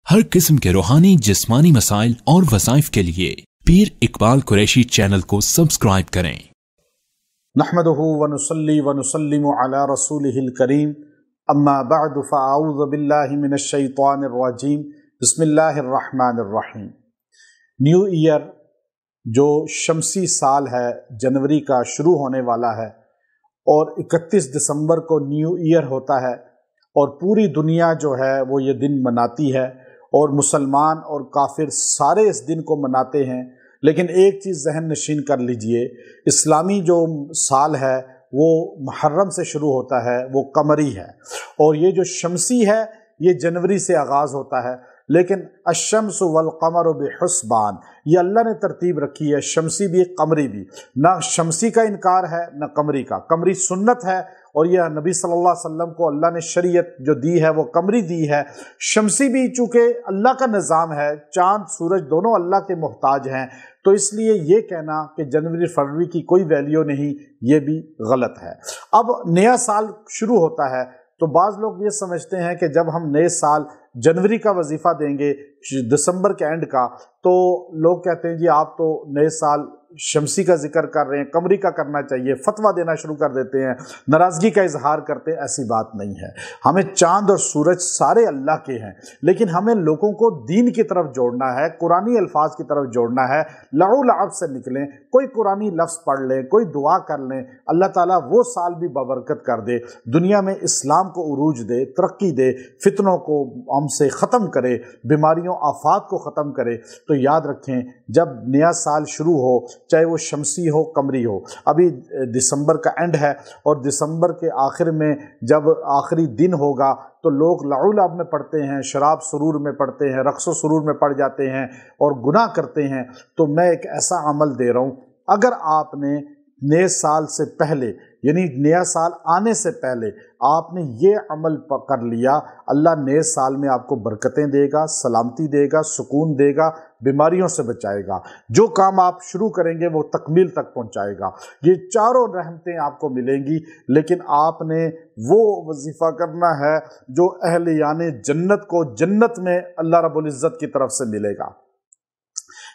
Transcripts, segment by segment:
हर किस्म के रूहानी जिस्मानी मसाइल और वज़ाइफ के लिए पीर इकबाल कुरैशी चैनल को सब्सक्राइब करें। नहमदुहु व नुसल्ली व नुसल्लिमु अला रसूलिहिल करीम, अम्मा बअद फ़अऊज़ु बिल्लाहि मिनश शैतानिर रजीम, बिस्मिल्लाहिर रहमानिर रहीम। न्यू ईयर जो शमसी साल है, जनवरी का शुरू होने वाला है और 31 दिसंबर को न्यू ईयर होता है और पूरी दुनिया जो है वो ये दिन मनाती है और मुसलमान और काफिर सारे इस दिन को मनाते हैं। लेकिन एक चीज़ जहन नशीन कर लीजिए, इस्लामी जो साल है वो मुहर्रम से शुरू होता है, वो कमरी है, और ये जो शमसी है ये जनवरी से आगाज़ होता है। लेकिन अशम्स वल कमर बिहुस्बान, ये अल्लाह ने तरतीब रखी है, शमसी भी कमरी भी। ना शमसी का इनकार है ना कमरी का। कमरी सुन्नत है और यह नबी सल्लल्लाहु अलैहि वसल्लम को अल्लाह ने शरीयत जो दी है वो कमरी दी है। शमसी भी चूँकि अल्लाह का निज़ाम है, चाँद सूरज दोनों अल्लाह के मोहताज हैं, तो इसलिए ये कहना कि जनवरी फरवरी की कोई वैल्यू नहीं, ये भी गलत है। अब नया साल शुरू होता है तो बाज़ लोग ये समझते हैं कि जब हम नए साल जनवरी का वजीफ़ा देंगे दिसंबर के एंड का, तो लोग कहते हैं जी आप तो नए साल शमसी का जिक्र कर रहे हैं, कमरी का करना चाहिए, फतवा देना शुरू कर देते हैं, नाराज़गी का इजहार करते हैं। ऐसी बात नहीं है। हमें चांद और सूरज सारे अल्लाह के हैं, लेकिन हमें लोगों को दीन की तरफ जोड़ना है, कुरानी अल्फाज की तरफ जोड़ना है। लऊ लअब से निकलें, कोई कुरानी लफ्ज़ पढ़ लें, कोई दुआ कर लें, अल्लाह ताला वो साल भी बबरकत कर दे, दुनिया में इस्लाम को उरूज दे, तरक्की दे, फितनों को हमसे ख़त्म करे, बीमारियों आफात को ख़त्म करे। तो याद रखें, जब नया साल शुरू हो, चाहे वो शमसी हो कमरी हो, अभी दिसंबर का एंड है और दिसंबर के आखिर में जब आखिरी दिन होगा तो लोग लऊलब में पढ़ते हैं, शराब सुरूर में पढ़ते हैं, रक्सो सुरूर में पड़ जाते हैं और गुनाह करते हैं। तो मैं एक ऐसा अमल दे रहा हूँ, अगर आपने नए साल से पहले यानी नया साल आने से पहले आपने ये अमल कर लिया, अल्लाह नए साल में आपको बरकतें देगा, सलामती देगा, सुकून देगा, बीमारियों से बचाएगा। जो काम आप शुरू करेंगे वो तकमील तक पहुंचाएगा। ये चारों रहमतें आपको मिलेंगी। लेकिन आपने वो वजीफ़ा करना है जो अहले यानी जन्नत को जन्नत में अल्लाह रब्बुल इज़्ज़त की तरफ से मिलेगा।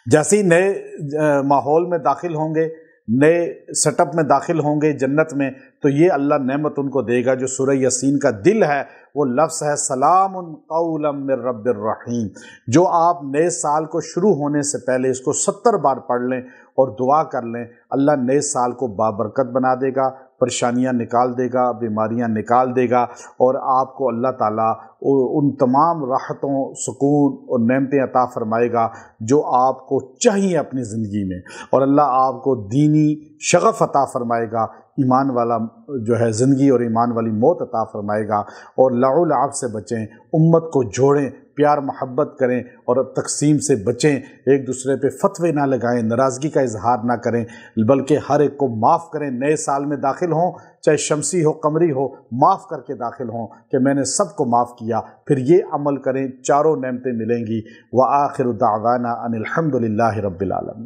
जैसे ही नए माहौल में दाखिल होंगे, नए सेटअप में दाखिल होंगे जन्नत में, तो ये अल्लाह नेमत उनको देगा जो सूरह यासीन का दिल है, वो लफ्ज़ है सलामुन कौलम मिर रब्बिर रहीम। जो आप नए साल को शुरू होने से पहले इसको 70 बार पढ़ लें और दुआ कर लें, अल्लाह नए साल को बाबरकत बना देगा, परेशानियां निकाल देगा, बीमारियां निकाल देगा और आपको अल्लाह ताला उन तमाम राहतों, सुकून और नेमतें अता फरमाएगा जो आपको चाहिए अपनी ज़िंदगी में। और अल्लाह आपको दीनी शगफ़ अता फरमाएगा, ईमान वाला जो है ज़िंदगी और ईमान वाली मौत अता फरमाएगा। और लऊ लअब से बचें, उम्मत को जोड़ें, प्यार मोहब्बत करें और तकसीम से बचें। एक दूसरे पे फतवे ना लगाएं, नाराज़गी का इजहार ना करें, बल्कि हर एक को माफ़ करें। नए साल में दाखिल हों, चाहे शमसी हो कमरी हो, माफ़ करके दाखिल हों कि मैंने सबको माफ़ किया। फिर ये अमल करें, चारों नेमतें मिलेंगी। व आखिरु दावाना अनिल हम्दुलिल्लाहि रब्बिल आलमीन।